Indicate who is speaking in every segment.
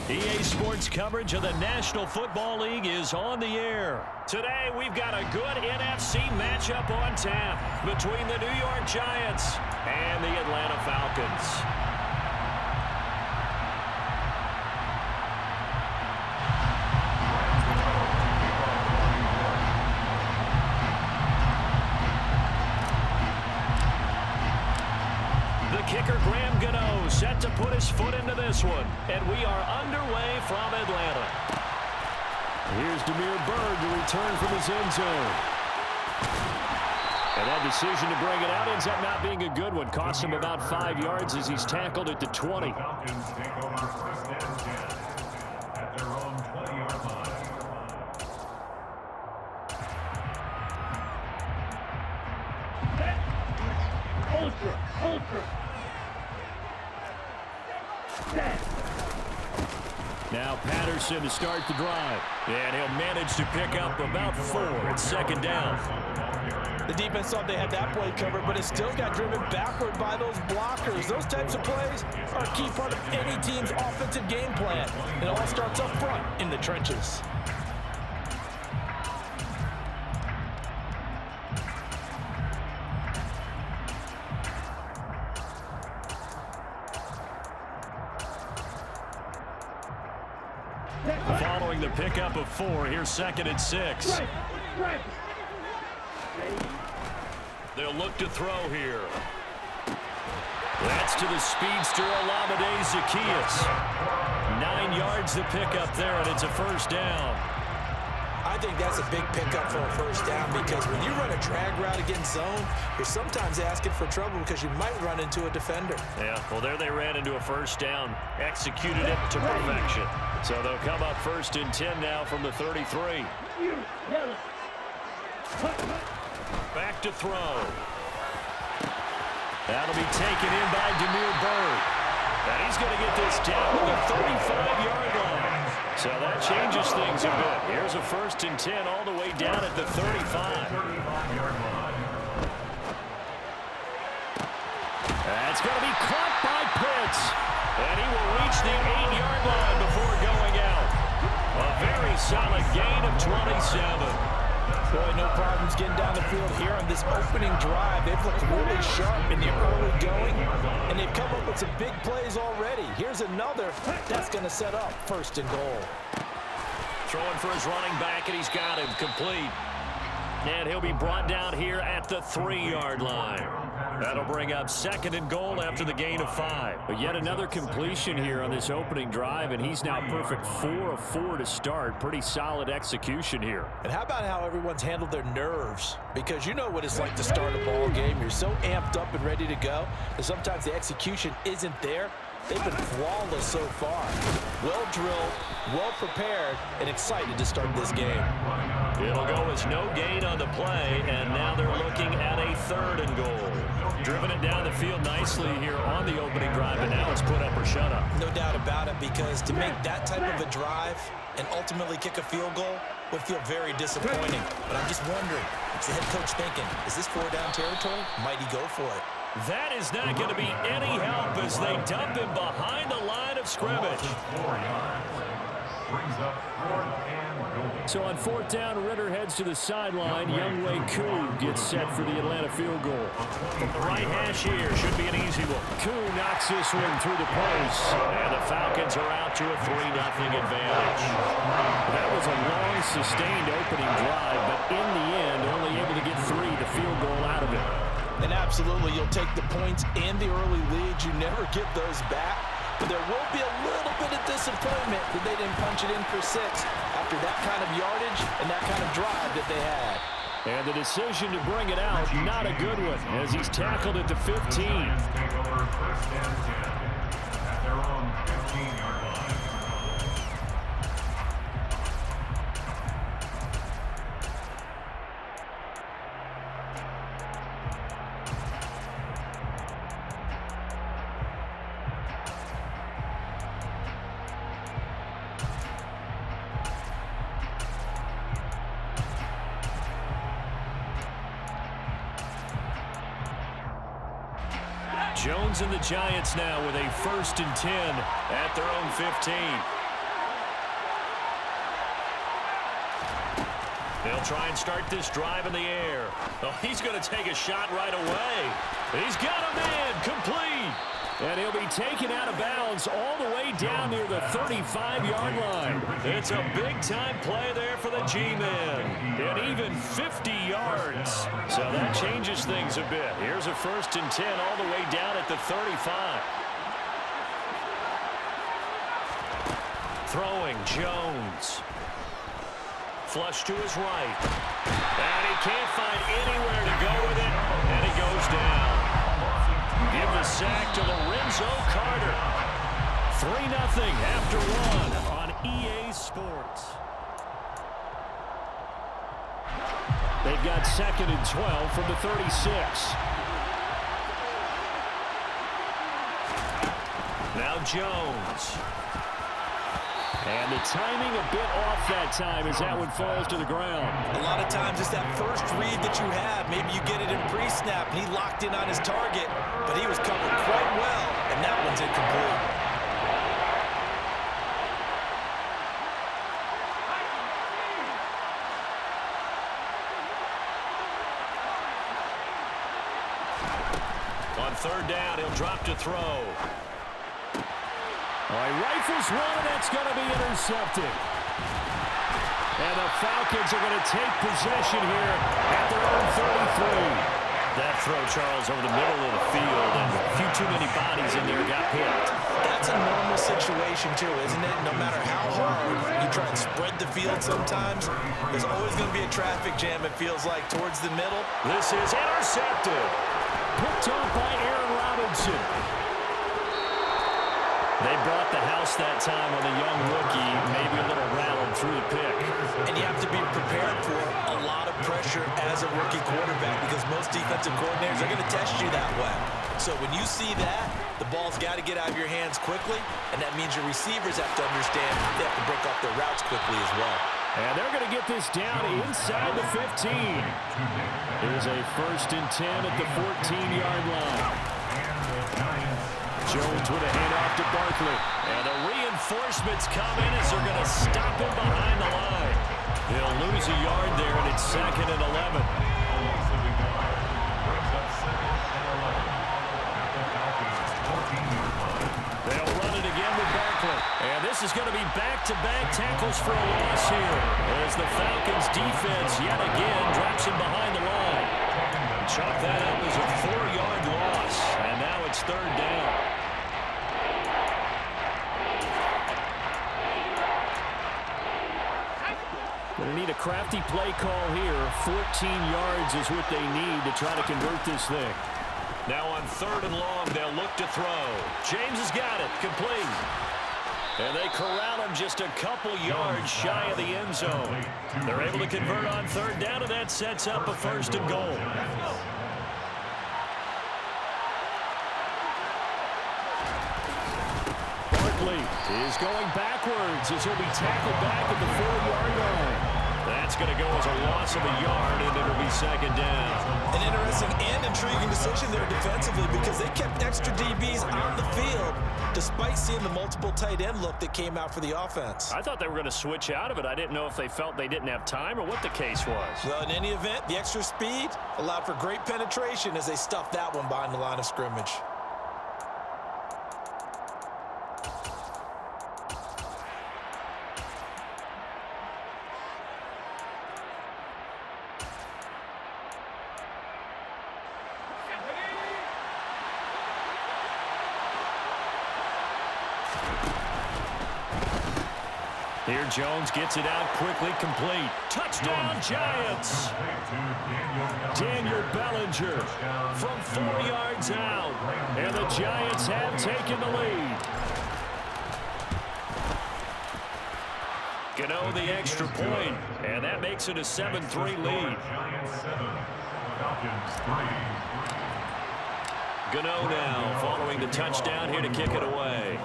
Speaker 1: EA Sports coverage of the National Football League is on the air. Today, we've got a good NFC matchup on tap between the New York Giants and the Atlanta Falcons. Set to put his foot into this one, and we are underway from Atlanta.
Speaker 2: Here's Byrd to return from his end zone. And that decision to bring it out ends up not being a good one. Costs him about 5 yards as he's tackled at the 20.
Speaker 3: Falcons take over first and 10 at their own 20-yard line.
Speaker 4: Ultra.
Speaker 2: Now Patterson to start the drive.
Speaker 1: And he'll manage to pick up about 4 at second down.
Speaker 4: The defense thought they had that play covered, but it still got driven backward by those blockers. Those types of plays are a key part of any team's offensive game plan. It all starts up front in the trenches.
Speaker 1: Following the pickup of 4, here's 2nd and 6. They'll look to throw here. That's to the speedster, Olamide Zaccheaus. 9 yards to pick up there, and it's a first down.
Speaker 4: I think that's a big pickup for a first down because when you run a drag route against zone, you're sometimes asking for trouble because you might run into a defender.
Speaker 1: Yeah, well, there they ran into a first down. Executed it to perfection. So they'll come up 1st and 10 now from the 33. Back to throw. That'll be taken in by Byrd. And he's going to get this down to the 35-yard line. So that changes things a bit. Here's a 1st and 10 all the way down at the 35. That's going to be caught by Pitts. And he will reach the 8-yard line before going out. A very solid gain of 27.
Speaker 4: Boy, no problems getting down the field here on this opening drive. They've looked really sharp in the early going, and they've come up with some big plays already. Here's another that's going to set up 1st and goal.
Speaker 1: Throwing for his running back, and he's got him complete. And he'll be brought down here at the 3-yard line. That'll bring up 2nd and goal after the gain of 5.
Speaker 2: But yet another completion here on this opening drive, and he's now perfect 4 of 4 to start. Pretty solid execution here.
Speaker 4: And how about how everyone's handled their nerves? Because you know what it's like to start a ball game. You're so amped up and ready to go, and sometimes the execution isn't there. They've been flawless so far. Well drilled, well prepared, and excited to start this game.
Speaker 1: It'll go as no gain on the play, and now they're looking at a 3rd and goal. Driven it down the field nicely here on the opening drive, and now it's put up or shut up.
Speaker 4: No doubt about it, because to make that type of a drive and ultimately kick a field goal would feel very disappointing. But I'm just wondering, is the head coach thinking, is this 4-down territory? Might he go for it?
Speaker 1: That is not going to be any help as they dump him behind the line of scrimmage.
Speaker 2: So on 4th down, Ritter heads to the sideline. Younghoe Koo gets set for the Atlanta field goal.
Speaker 1: From the right hash here, should be an easy one.
Speaker 2: Koo knocks this one through the post.
Speaker 1: And the Falcons are out to a 3-0 advantage.
Speaker 2: That was a long, sustained opening drive, but in the end, only able to get 3, the field goal out of it.
Speaker 4: And absolutely, you'll take the points and the early leads. You never get those back. But there will be a little bit of disappointment that they didn't punch it in for 6 after that kind of yardage and that kind of drive that they had.
Speaker 2: And the decision to bring it out, not a good one, as he's tackled at the 15.
Speaker 3: Take over 1st and 10 at their own 15-yard line.
Speaker 2: Jones and the Giants now with a 1st and 10 at their own 15. They'll try and start this drive in the air. Oh, he's going to take a shot right away. He's got a man complete. And he'll be taken out of bounds all the way down near the 35-yard line. It's a big-time play there for the G-men. And even 50 yards. So that changes things a bit. Here's a 1st and 10 all the way down at the 35. Throwing Jones. Flush to his right. And he can't find anywhere to go with it. And he goes down. Give the sack to Lorenzo Carter. 3-0 after 1 on EA Sports. They've got 2nd and 12 from the 36. Now Jones. And the timing a bit off that time as that one falls to the ground.
Speaker 4: A lot of times it's that first read that you have. Maybe you get it in pre-snap, and he locked in on his target, but he was covered quite well, and that one's incomplete.
Speaker 2: On 3rd down, he'll drop to throw. All right, rifles one, and that's going to be intercepted. And the Falcons are going to take possession here at their own 33. That throw, Charles, over the middle of the field, and a few too many bodies in there got picked.
Speaker 4: That's a normal situation, too, isn't it? No matter how hard you try and spread the field sometimes, there's always going to be a traffic jam, it feels like, towards the middle.
Speaker 2: This is intercepted. Picked off by Aaron Robinson. They brought the house that time on the young rookie, maybe a little rattled through the pick.
Speaker 4: And you have to be prepared for a lot of pressure as a rookie quarterback because most defensive coordinators are going to test you that way. So when you see that, the ball's got to get out of your hands quickly, and that means your receivers have to understand they have to break off their routes quickly as well.
Speaker 2: And they're going to get this down inside the 15. Here's a 1st and 10 at the 14-yard line. Jones with a handoff to Barkley. And the reinforcements come in as they're going to stop him behind the line. He'll lose a yard there, and it's 2nd and 11. They'll run it again with Barkley. And this is going to be back-to-back tackles for a loss here as the Falcons defense yet again drops him behind the line. Chalk that up as a 4-yard loss, and now it's 3rd down. Going to need a crafty play call here. 14 yards is what they need to try to convert this thing. Now on 3rd and long, they'll look to throw. James has got it, complete. And they corral him just a couple yards shy of the end zone. They're able to convert on 3rd down, and that sets up a 1st and goal. Barkley is going backwards as he'll be tackled back at the 4-yard line. That's going to go as a loss of a yard, and it'll be 2nd down.
Speaker 4: An interesting and intriguing decision there defensively because they kept extra DBs on the field despite seeing the multiple tight end look that came out for the offense.
Speaker 2: I thought they were going to switch out of it. I didn't know if they felt they didn't have time or what the case was.
Speaker 4: Well, in any event, the extra speed allowed for great penetration as they stuffed that one behind the line of scrimmage.
Speaker 2: Here Jones gets it out quickly, complete. Touchdown, Giants! Daniel Bellinger from 4 yards out. And the Giants have taken the lead. Gano the extra point, and that makes it a 7-3 lead. Gano now following the touchdown here to kick it away.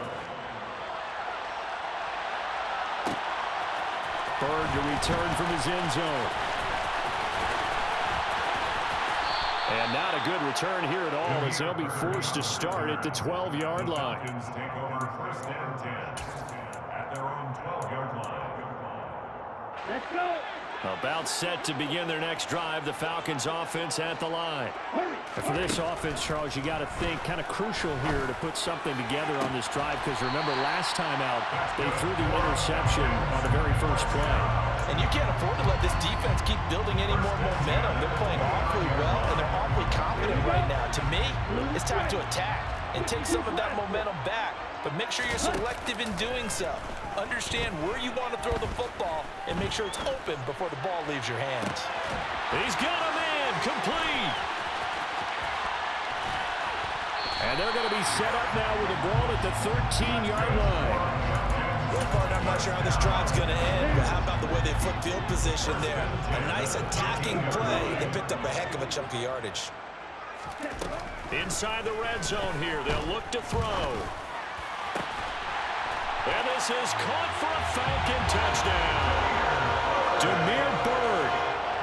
Speaker 2: Bird to return from his end zone.
Speaker 1: And not a good return here at all as they'll be forced to start at the 12-yard line.
Speaker 3: Falcons take over first and 10 at their own 12-yard line.
Speaker 2: Let's go.
Speaker 1: About set to begin their next drive, the Falcons offense at the line.
Speaker 2: And for this offense, Charles, you got to think kind of crucial here to put something together on this drive because remember last time out they threw the interception on the very first play.
Speaker 4: And you can't afford to let this defense keep building any more momentum. They're playing awfully well, and they're awfully confident right now. To me, it's time to attack and take some of that momentum back. But make sure you're selective in doing so. Understand where you want to throw the football and make sure it's open before the ball leaves your hands.
Speaker 1: He's got a man complete. And they're going to be set up now with the ball at the 13-yard line.
Speaker 4: Well, partner, I'm not sure how this drive's going to end, but how about the way they flip field position there? A nice attacking play. They picked up a heck of a chunk of yardage.
Speaker 1: Inside the red zone here, they'll look to throw. And this is caught for a Falcon touchdown. Demir Bird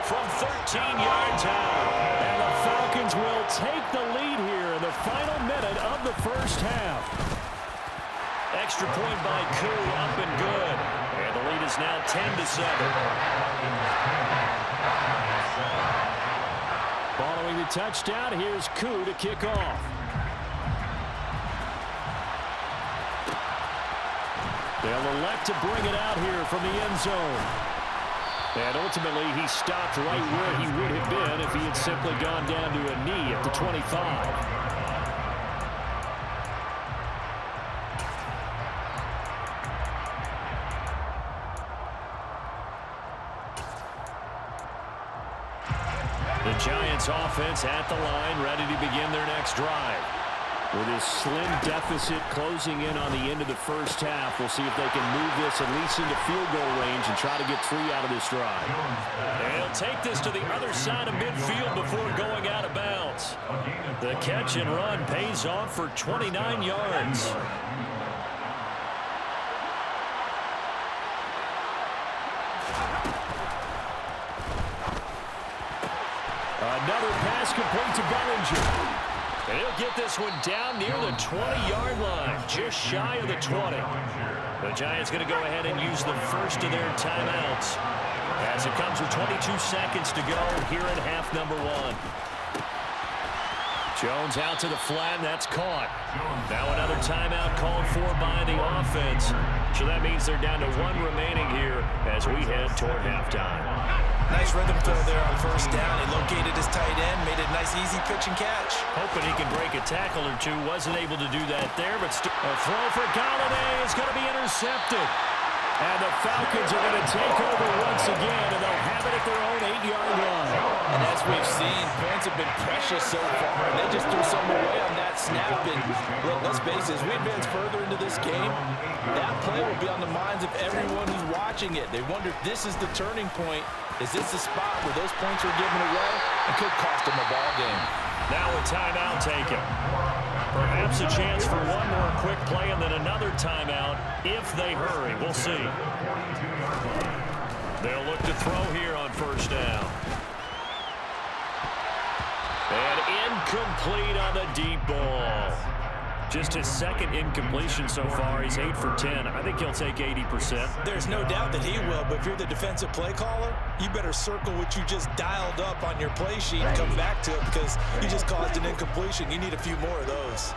Speaker 1: from 13 yards out. And the Falcons will take the lead here in the final minute of the first half. Extra point by Koo, up and good. And the lead is now 10-7. Following the touchdown, here's Koo to kick off. They'll elect to bring it out here from the end zone. And ultimately, he stopped right where he would have been if he had simply gone down to a knee at the 25. The Giants offense at the line, ready to begin their next drive. With his slim deficit closing in on the end of the first half, we'll see if they can move this at least into field goal range and try to get 3 out of this drive. They'll take this to the other side of midfield before going out of bounds. The catch and run pays off for 29 yards. Another pass complete to Bellinger. And he'll get this one down near the 20-yard line, just shy of the 20. The Giants going to go ahead and use the first of their timeouts as it comes with 22 seconds to go here in half number 1. Jones out to the flat, and that's caught. Now another timeout called for by the offense. So that means they're down to 1 remaining here as we head toward halftime.
Speaker 4: Nice rhythm throw there on first down. He located his tight end, made it a nice, easy pitch and catch.
Speaker 1: Hoping he can break a tackle or two. Wasn't able to do that there, but a throw for Galladay is going to be intercepted. And the Falcons are going to take over once again, and they'll have it at their own 8-yard line.
Speaker 4: And as we've seen, points have been precious so far, and they just threw something away on that snap. And look, let's face it, as we advance further into this game, that play will be on the minds of everyone who's watching it. They wonder if this is the turning point. Is this the spot where those points are given away and could cost them a ball game?
Speaker 1: Now a timeout taken. Perhaps a chance for one more quick play and then another timeout if they hurry. We'll see. They'll look to throw here on first down. And incomplete on the deep ball. Just his second incompletion so far. He's 8 for 10. I think he'll take 80%.
Speaker 4: There's no doubt that he will, but if you're the defensive play caller, you better circle what you just dialed up on your play sheet and come back to it because you just caused an incompletion. You need a few more of those.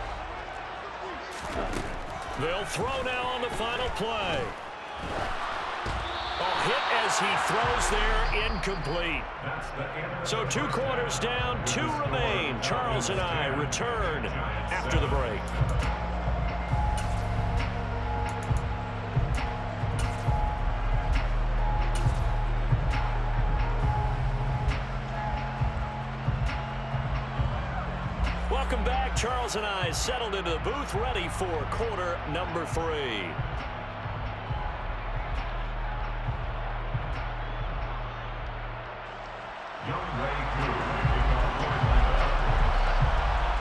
Speaker 1: They'll throw now on the final play. A hit as he throws there, incomplete. So 2 quarters down, 2 remain. Charles and I return after the break. Welcome back. Charles and I settled into the booth, ready for quarter number 3.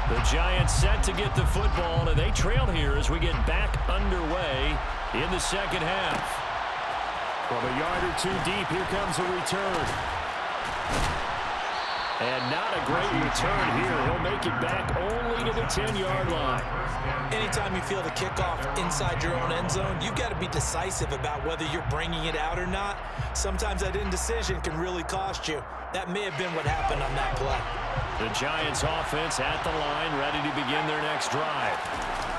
Speaker 1: The Giants set to get the football, and they trail here as we get back underway in the second half. From a yard or 2 deep, here comes a return. And not a great return here. He'll make it back only to the 10-yard line.
Speaker 4: Anytime you feel the kickoff inside your own end zone, you've got to be decisive about whether you're bringing it out or not. Sometimes that indecision can really cost you. That may have been what happened on that play.
Speaker 1: The Giants offense at the line, ready to begin their next drive.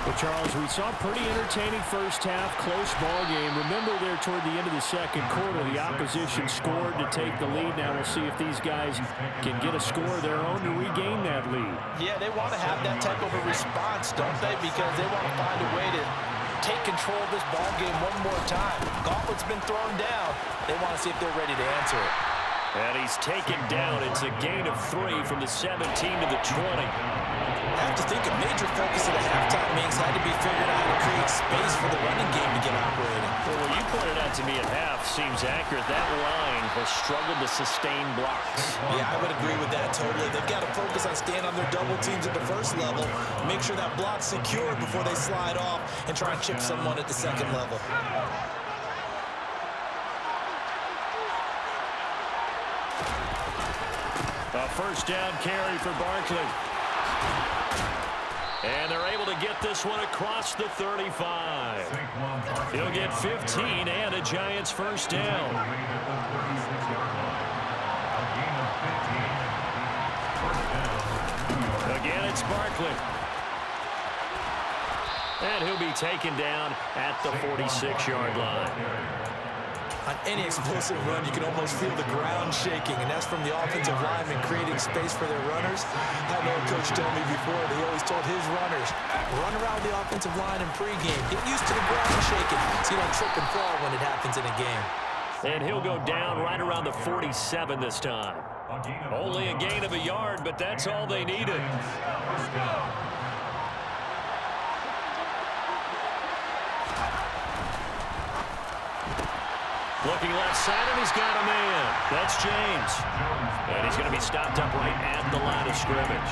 Speaker 1: Well, Charles, we saw a pretty entertaining first half, close ball game. Remember there toward the end of the second quarter, the opposition scored to take the lead. Now we'll see if these guys can get a score of their own to regain that lead.
Speaker 4: Yeah, they want to have that type of a response, don't they? Because they want to find a way to take control of this ball game one more time. Gauntlet's been thrown down. They want to see if they're ready to answer it.
Speaker 1: And he's taken down. It's a gain of 3 from the 17 to the 20.
Speaker 4: I have to think a major focus at the halftime means had to be figured out to create space for the running game to get operating.
Speaker 1: Well, what you pointed out to me at half seems accurate. That line has struggled to sustain blocks.
Speaker 4: Yeah, I would agree with that totally. They've got to focus on staying on their double teams at the first level, make sure that block's secure before they slide off and try and chip someone at the second level.
Speaker 1: A first down carry for Barkley. And they're able to get this one across the 35. He'll get 15 and a Giants first down. Again, it's Barkley. And he'll be taken down at the 46-yard line.
Speaker 4: On any explosive run, you can almost feel the ground shaking, and that's from the offensive linemen creating space for their runners. I know a coach told me before, he always told his runners, run around the offensive line in pregame. Get used to the ground shaking so you don't trip and fall when it happens in a game.
Speaker 1: And he'll go down right around the 47 this time. Only a gain of a yard, but that's all they needed. Looking left side, and he's got a man. That's James. And he's going to be stopped up right at the line of scrimmage.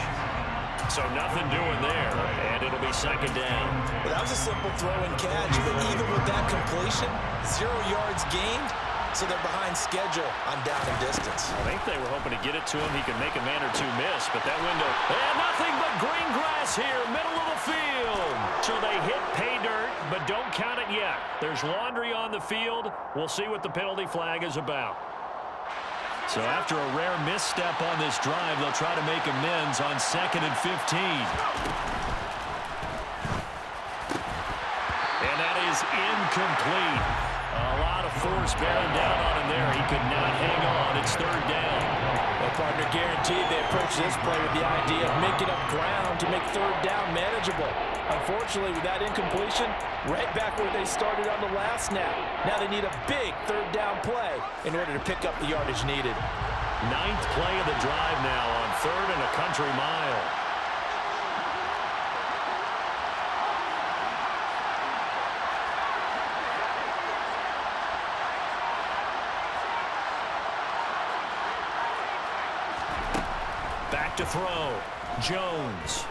Speaker 1: So nothing doing there, and it'll be second down.
Speaker 4: Well, that was a simple throw and catch, but even with that completion, 0 yards gained, so they're behind schedule on down and distance.
Speaker 1: I think they were hoping to get it to him. He could make a man or two miss, but that window, and nothing but green grass here, middle of the field. So they hit pay dirt, but don't count it yet. There's laundry on the field. We'll see what the penalty flag is about. So after a rare misstep on this drive, they'll try to make amends on 2nd and 15. And that is incomplete. A lot of force bearing down on him there. He could not hang on. It's 3rd down.
Speaker 4: Well, partner, guaranteed they approach this play with the idea of making up ground to make 3rd down manageable. Unfortunately, with that incompletion, right back where they started on the last snap. Now they need a big 3rd down play in order to pick up the yardage needed.
Speaker 1: 9th play of the drive now on 3rd and a country mile. Back to throw. Jones.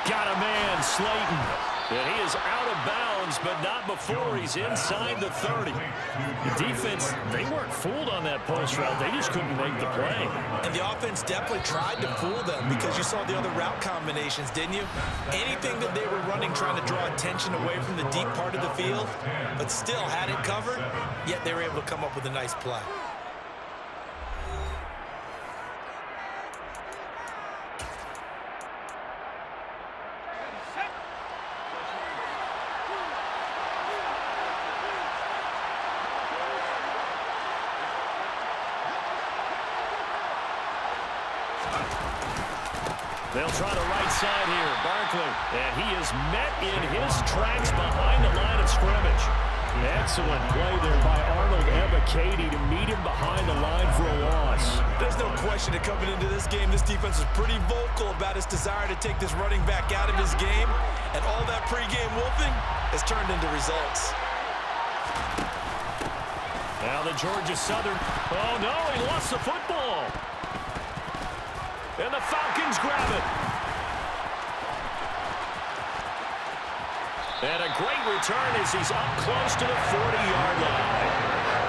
Speaker 1: Got a man, Slayton. And he is out of bounds, but not before he's inside the 30. The defense, they weren't fooled on that post route. They just couldn't make the play.
Speaker 4: And the offense definitely tried to fool them because you saw the other route combinations, didn't you? Anything that they were running trying to draw attention away from the deep part of the field, but still had it covered, yet they were able to come up with a nice play.
Speaker 1: They'll try the right side here, Barkley. And he is met in his tracks behind the line of scrimmage. Excellent play there by Arnold Ebiketie to meet him behind the line for a loss.
Speaker 4: There's no question that coming into this game, this defense is pretty vocal about its desire to take this running back out of his game. And all that pregame wolfing has turned into results.
Speaker 1: Now the Georgia Southern. Oh, no, he lost the football. And the Falcons grab it. And a great return as he's up close to the 40-yard line.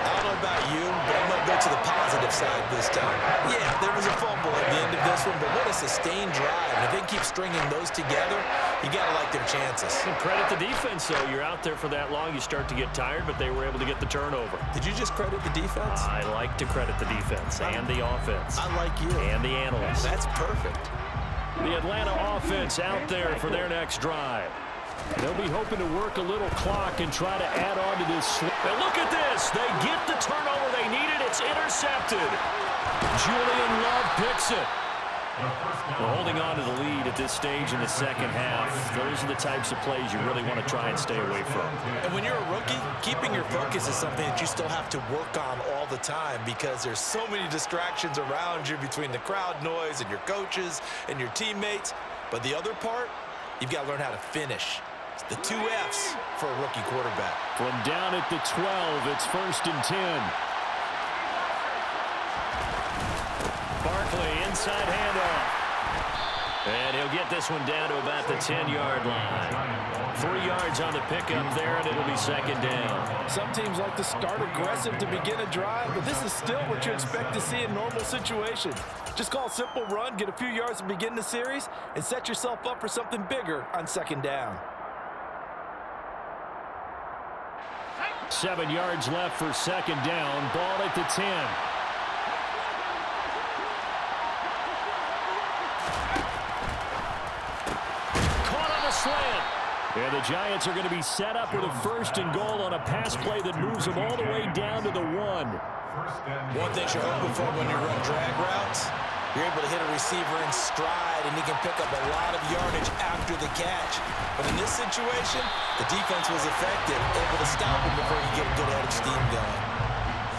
Speaker 4: I don't know about you, but I'm going to go to the positive side this time. Yeah, there was a fumble at the end of this one, but what a sustained drive. And if they keep stringing those together, you got to like their chances.
Speaker 2: And credit the defense, though. You're out there for that long, you start to get tired, but they were able to get the turnover.
Speaker 4: Did you just credit the defense?
Speaker 2: I like to credit the defense and the offense.
Speaker 4: I like you.
Speaker 2: And the analysts.
Speaker 4: That's perfect.
Speaker 1: The Atlanta offense out there for their next drive. They'll be hoping to work a little clock and try to add on to this.
Speaker 2: And look at this. They get the turnover they needed. It's intercepted.
Speaker 1: Julian Love picks it.
Speaker 2: We're holding on to the lead at this stage in the second half. Those are the types of plays you really want to try and stay away from.
Speaker 4: And when you're a rookie, keeping your focus is something that you still have to work on all the time because there's so many distractions around you between the crowd noise and your coaches and your teammates. But the other part, you've got to learn how to finish. It's the 2 F's for a rookie quarterback.
Speaker 1: From down at the 12, it's 1st and 10.
Speaker 2: Barkley, inside handoff. And he'll get this one down to about the 10-yard line. 3 yards on the pickup there, and it'll be 2nd down.
Speaker 4: Some teams like to start aggressive to begin a drive, but this is still what you expect to see in normal situations. Just call a simple run, get a few yards to begin the series, and set yourself up for something bigger on 2nd down.
Speaker 1: 7 yards left for 2nd down. Ball at the 10. And the Giants are going to be set up with a 1st and goal on a pass play that moves them all the way down to the 1.
Speaker 4: One thing you're hoping for when you run drag routes, you're able to hit a receiver in stride, and he can pick up a lot of yardage after the catch. But in this situation, the defense was effective, able to stop him before you get a good head of steam going.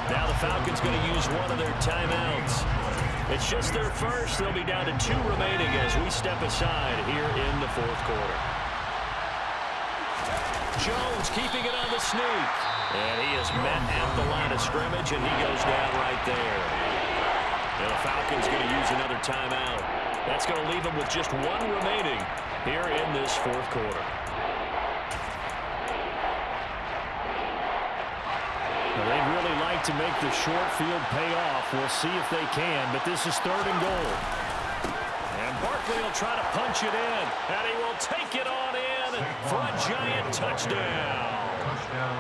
Speaker 2: Now the Falcons going to use one of their timeouts. It's just their first. They'll be down to 2 remaining as we step aside here in the 4th quarter. Jones keeping it on the sneak. And he is met at the line of scrimmage, and he goes down right there. And the Falcons going to use another timeout. That's going to leave them with just 1 remaining here in this 4th quarter.
Speaker 1: Well, they'd really like to make the short field pay off. We'll see if they can, but this is 3rd and goal.
Speaker 2: And Barkley will try to punch it in, and he will take it on in for a giant touchdown.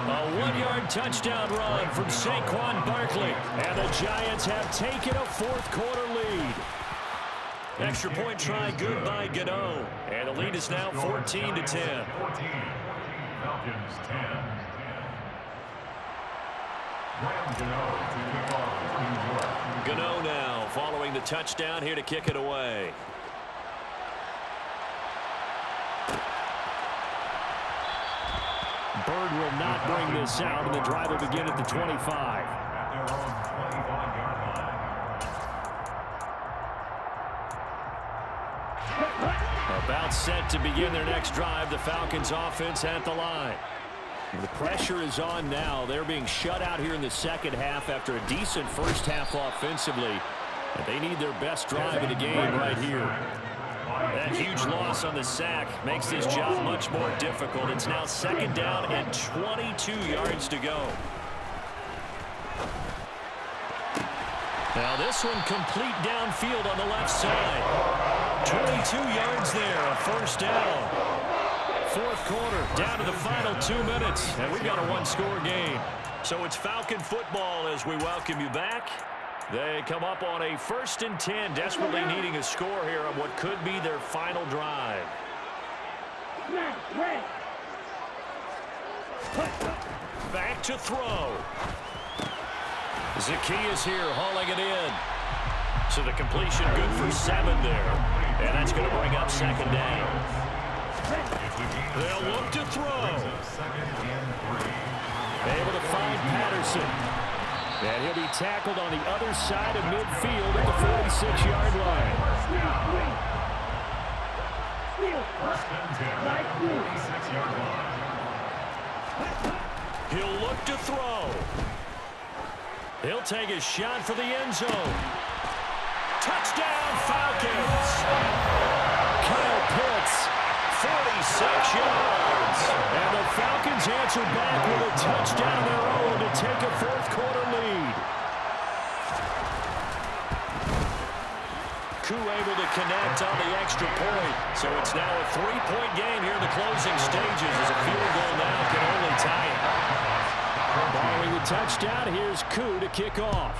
Speaker 1: A 1-yard touchdown run from Saquon Barkley. And the Giants have taken a 4th quarter lead.
Speaker 2: Extra point try good by Gano. And the lead is now 14 to 10.
Speaker 3: 14. Falcons 10.
Speaker 2: Gano now following the touchdown here to kick it away.
Speaker 1: Bird will not bring this out, and the drive will begin at the 25.
Speaker 3: At their own 25-yard line.
Speaker 1: About set to begin their next drive. The Falcons offense at the line. The pressure is on now. They're being shut out here in the second half after a decent first half offensively. And they need their best drive of the game right here.
Speaker 2: That huge loss on the sack makes this job much more difficult. It's now 2nd down and 22 yards to go.
Speaker 1: Now this one complete downfield on the left side. 22 yards there, a 1st down. 4th quarter, down to the final 2 minutes, and we've got a 1-score game.
Speaker 2: So it's Falcon football as we welcome you back. They come up on a 1st and 10, desperately needing a score here on what could be their final drive. Back to throw. Zacchaeus here hauling it in. So the completion good for 7 there. And that's going to bring up 2nd down. They'll look to throw.
Speaker 1: Able to find Patterson. And he'll be tackled on the other side of midfield at the 46-yard line.
Speaker 2: He'll look to throw. He'll take a shot for the end zone. Touchdown, Falcons!
Speaker 1: Kyle Pitts,
Speaker 2: 46 yards.
Speaker 1: and the Falcons answer back with a touchdown of their own to take a 4th quarter lead. Koo able to connect on the extra point. So it's now a 3-point game here in the closing stages as a field goal now can only tie it. Following the touchdown, here's Koo to kick off.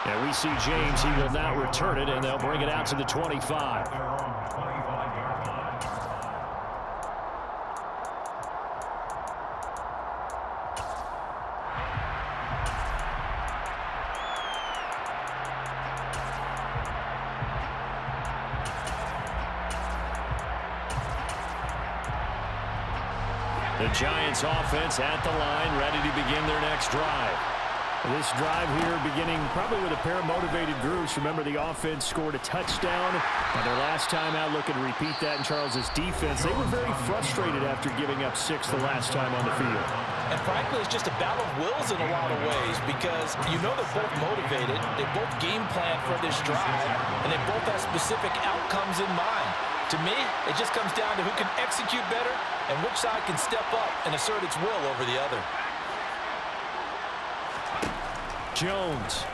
Speaker 1: And we see James. He will now return it, and they'll bring it out to the 25. The Giants offense at the line, ready to begin their next drive. This drive here beginning probably with a pair of motivated groups. Remember, the offense scored a touchdown on their last time out. Looking to repeat that in Charles's defense. They were very frustrated after giving up 6 the last time on the field.
Speaker 4: And frankly, it's just a battle of wills in a lot of ways because you know they're both motivated. They both game plan for this drive, and they both have specific outcomes in mind. To me, it just comes down to who can execute better and which side can step up and assert its will over the other.
Speaker 1: Jones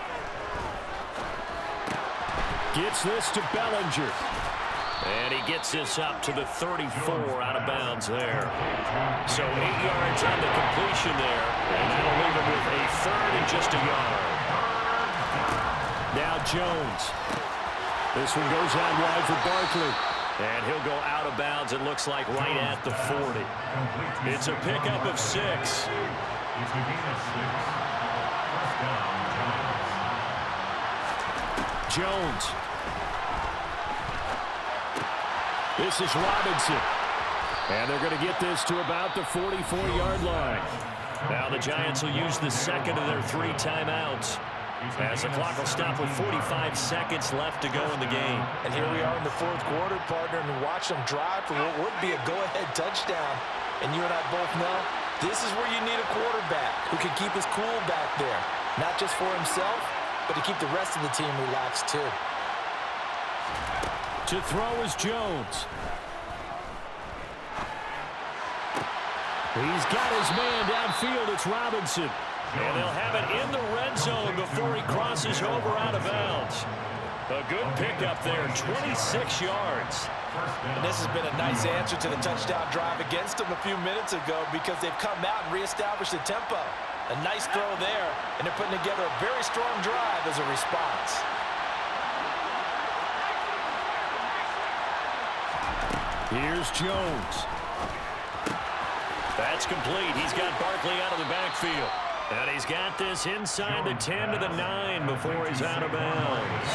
Speaker 1: gets this to Bellinger. And he gets this up to the 34 out of bounds there. So 8 yards on the completion there. And that'll leave him with a third and just a yard. Now Jones. This one goes out wide for Barkley. And he'll go out of bounds, it looks like, right at the 40. It's a pickup of 6. Jones. This is Robinson. And they're going to get this to about the 44-yard line. Now the Giants will use the second of their 3 timeouts, as the clock will stop with 45 seconds left to go in the game.
Speaker 4: And here we are in the 4th quarter, partner, and watch them drive for what would be a go-ahead touchdown. And you and I both know this is where you need a quarterback who can keep his cool back there. Not just for himself, but to keep the rest of the team relaxed too.
Speaker 1: To throw is Jones. He's got his man downfield. It's Robinson. And they'll have it in the red zone before he crosses over out of bounds. A good pickup there, 26 yards.
Speaker 4: And this has been a nice answer to the touchdown drive against them a few minutes ago because they've come out and reestablished the tempo. A nice throw there, and they're putting together a very strong drive as a response.
Speaker 1: Here's Jones. That's complete. He's got Barkley out of the backfield. And he's got this inside the 10 to the 9 before he's out of bounds.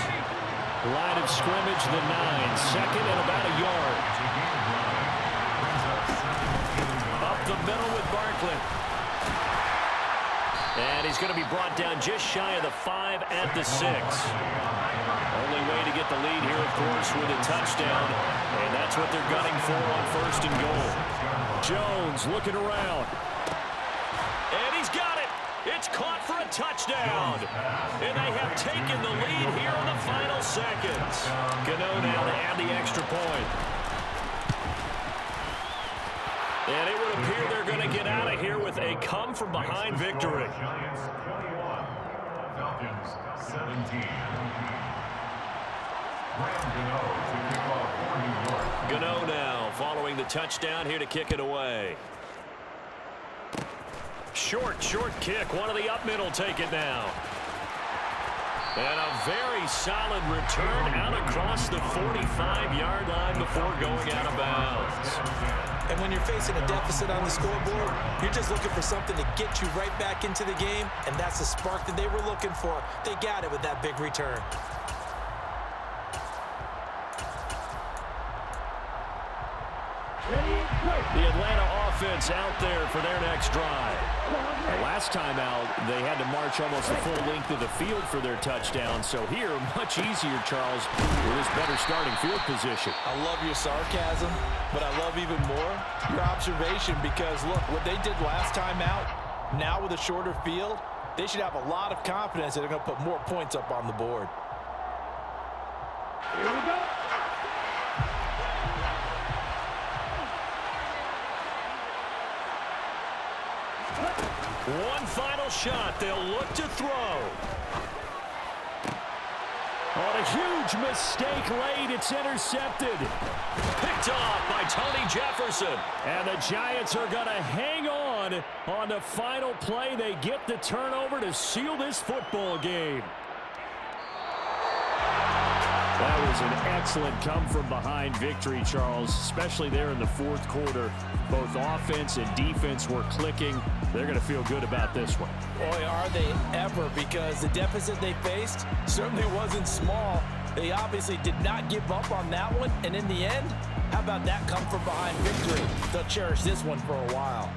Speaker 1: Line of scrimmage, the 9. Second and about a yard. Up the middle with Barkley. And he's going to be brought down just shy of the 5 at the 6. Only way to get the lead here, of course, with a touchdown. And that's what they're gunning for on 1st and goal. Jones looking around. And he's got it. It's caught for a touchdown. And they have taken the lead here in the final seconds. Gano now to add the extra point. And it would appear they're going to get out of here with a come-from-behind victory.
Speaker 3: Giants 21, Falcons 17.
Speaker 1: Gano now following the touchdown here to kick it away. Short kick. One of the up middle take it now. And a very solid return out across the 45-yard line before going out of bounds.
Speaker 4: And when you're facing a deficit on the scoreboard, you're just looking for something to get you right back into the game, and that's the spark that they were looking for. They got it with that big return.
Speaker 1: The Atlanta offense out there for their next drive. Last time out, they had to march almost the full length of the field for their touchdown. So here, much easier, Charles, with this better starting field position.
Speaker 4: I love your sarcasm, but I love even more your observation because, look, what they did last time out, now with a shorter field, they should have a lot of confidence that they're going to put more points up on the board.
Speaker 3: Here we go.
Speaker 1: One final shot. They'll look to throw. On a huge mistake late, it's intercepted. Picked off by Tony Jefferson. And the Giants are going to hang on the final play. They get the turnover to seal this football game. That was an excellent come-from-behind victory, Charles, especially there in the fourth quarter. Both offense and defense were clicking. They're going to feel good about this one.
Speaker 4: Boy, are they ever, because the deficit they faced certainly wasn't small. They obviously did not give up on that one, and in the end, how about that come-from-behind victory? They'll cherish this one for a while.